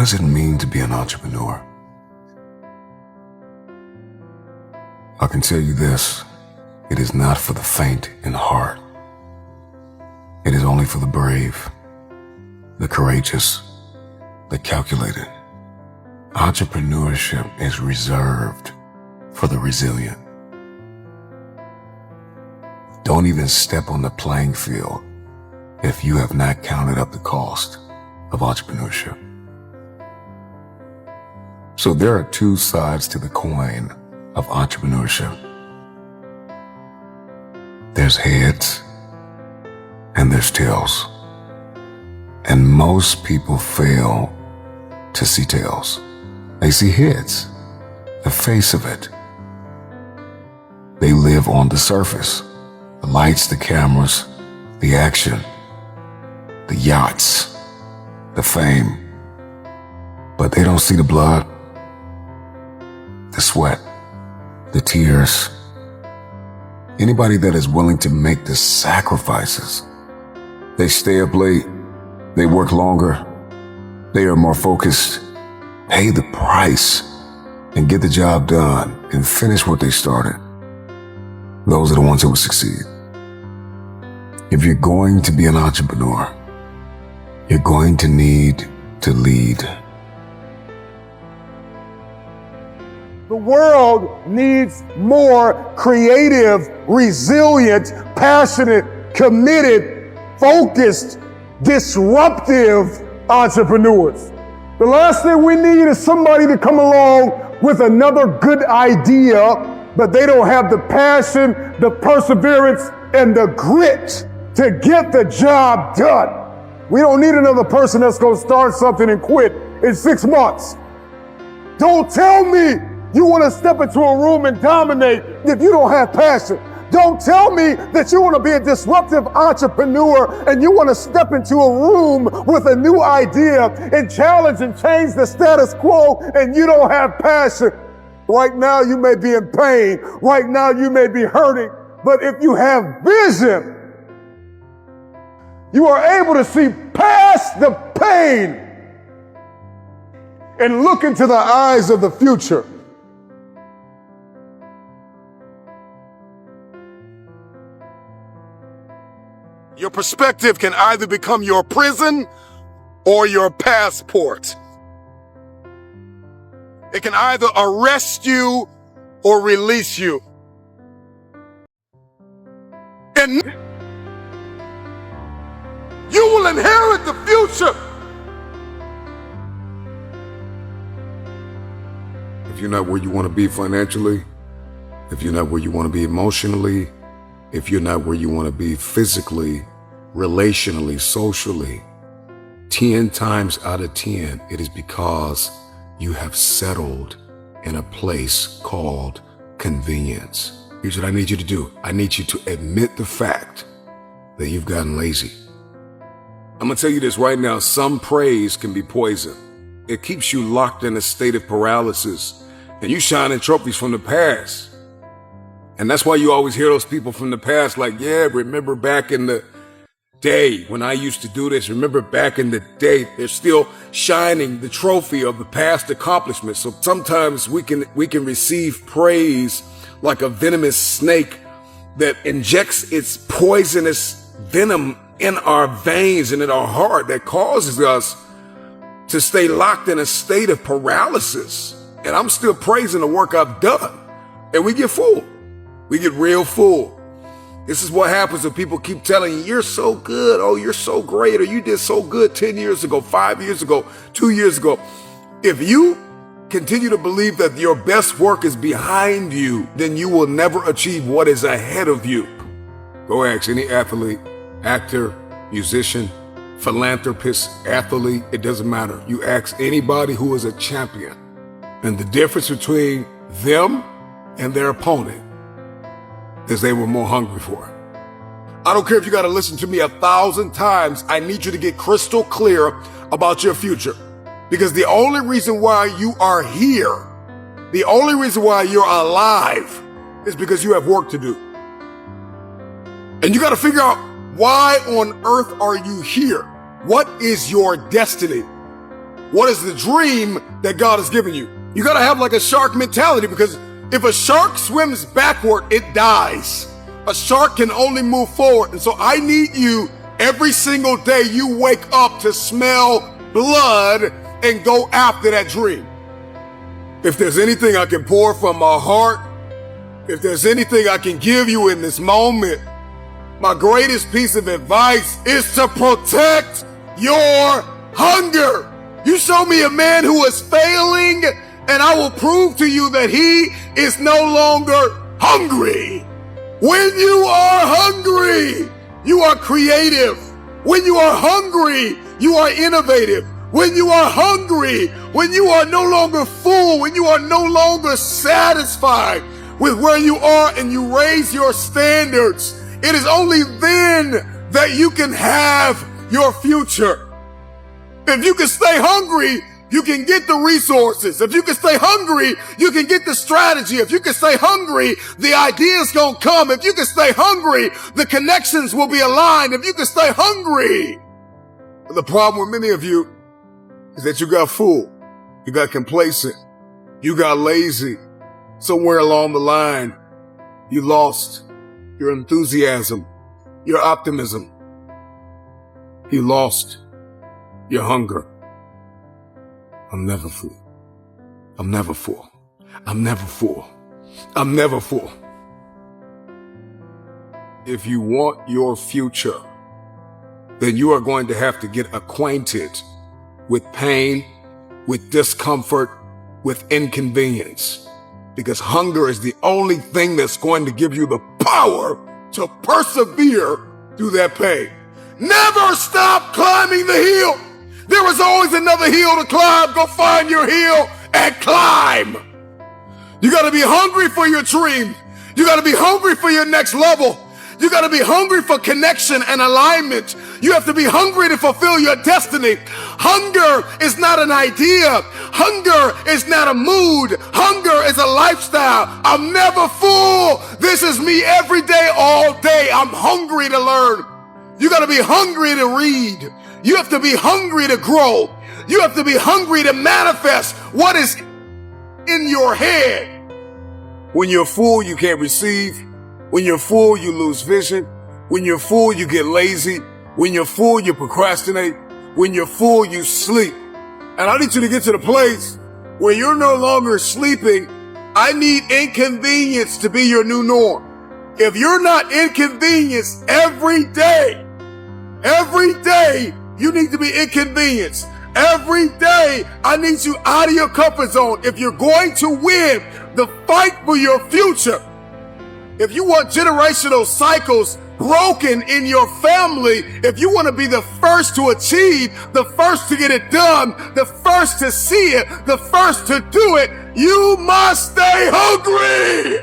does it mean to be an entrepreneur? I can tell you this, it is not for the faint in heart. It is only for the brave, the courageous, the calculated. Entrepreneurship is reserved for the resilient. Don't even step on the playing field if you have not counted up the cost of entrepreneurship. So there are two sides to the coin of entrepreneurship. There's heads and there's tails. And most people fail to see tails. They see heads, the face of it. They live on the surface, the lights, the cameras, the action, the yachts, the fame. But they don't see the blood, the sweat, the tears. Anybody that is willing to make the sacrifices, they stay up late, they work longer, they are more focused, pay the price, and get the job done and finish what they started. Those are the ones who will succeed. If you're going to be an entrepreneur, you're going to need to lead. The world needs more creative, resilient, passionate, committed, focused, disruptive entrepreneurs. The last thing we need is somebody to come along with another good idea, but they don't have the passion, the perseverance, and the grit to get the job done. We don't need another person that's going to start something and quit in 6 months. Don't tell me you want to step into a room and dominate if you don't have passion. Don't tell me that you want to be a disruptive entrepreneur and you want to step into a room with a new idea and challenge and change the status quo and you don't have passion. Right now you may be in pain. Right now you may be hurting. But if you have vision, you are able to see past the pain and look into the eyes of the future. Your perspective can either become your prison or your passport. It can either arrest you or release you. And you will inherit the future. If you're not where you want to be financially, if you're not where you want to be emotionally, if you're not where you want to be physically, relationally, socially, 10 times out of 10, it is because you have settled in a place called convenience. Here's what I need you to do. I need you to admit the fact that you've gotten lazy. I'm gonna tell you this right now, some praise can be poison. It keeps you locked in a state of paralysis and you shining trophies from the past. And that's why you always hear those people from the past like, yeah, remember back in the day when I used to do this, remember back in the day. They're still shining the trophy of the past accomplishments. So sometimes we can receive praise like a venomous snake that injects its poisonous venom in our veins and in our heart that causes us to stay locked in a state of paralysis. And I'm still praising the work I've done. And we get full. We get real full. This is what happens when people keep telling you, you're so good, oh, you're so great, or you did so good 10 years ago, 5 years ago, 2 years ago. If you continue to believe that your best work is behind you, then you will never achieve what is ahead of you. Go ask any athlete, actor, musician, philanthropist, athlete, it doesn't matter. You ask anybody who is a champion, and the difference between them and their opponent is they were more hungry for it. I don't care if you got to listen to me 1,000 times. I need you to get crystal clear about your future. Because the only reason why you are here, the only reason why you're alive is because you have work to do. And you got to figure out, why on earth are you here? What is your destiny? What is the dream that God has given you? You got to have like a shark mentality, because if a shark swims backward, it dies. A shark can only move forward. And so I need you every single day you wake up to smell blood and go after that dream. If there's anything I can pour from my heart, if there's anything I can give you in this moment, my greatest piece of advice is to protect your hunger. You show me a man who is failing, and I will prove to you that he is no longer hungry. When you are hungry, you are creative. When you are hungry, you are innovative. When you are hungry, when you are no longer full, when you are no longer satisfied with where you are and you raise your standards, it is only then that you can have your future. If you can stay hungry, you can get the resources. If you can stay hungry, you can get the strategy. If you can stay hungry, the ideas gonna come. If you can stay hungry, the connections will be aligned. If you can stay hungry. But the problem with many of you is that you got full, you got complacent, you got lazy. Somewhere along the line, you lost your enthusiasm, your optimism. You lost your hunger. I'm never full. I'm never full. I'm never full. I'm never full. If you want your future, then you are going to have to get acquainted with pain, with discomfort, with inconvenience. Because hunger is the only thing that's going to give you the power to persevere through that pain. Never stop climbing the hill. There is always another hill to climb. Go find your hill and climb. You got to be hungry for your dream. You got to be hungry for your next level. You got to be hungry for connection and alignment. You have to be hungry to fulfill your destiny. Hunger is not an idea. Hunger is not a mood. Hunger is a lifestyle. I'm never full. This is me every day, all day. I'm hungry to learn. You got to be hungry to read. You have to be hungry to grow. You have to be hungry to manifest what is in your head. When you're full, you can't receive. When you're full, you lose vision. When you're full, you get lazy. When you're full, you procrastinate. When you're full, you sleep. And I need you to get to the place where you're no longer sleeping. I need inconvenience to be your new norm. If you're not inconvenienced every day, you need to be inconvenienced. Every day, I need you out of your comfort zone. If you're going to win the fight for your future, if you want generational cycles broken in your family, if you want to be the first to achieve, the first to get it done, the first to see it, the first to do it, you must stay hungry.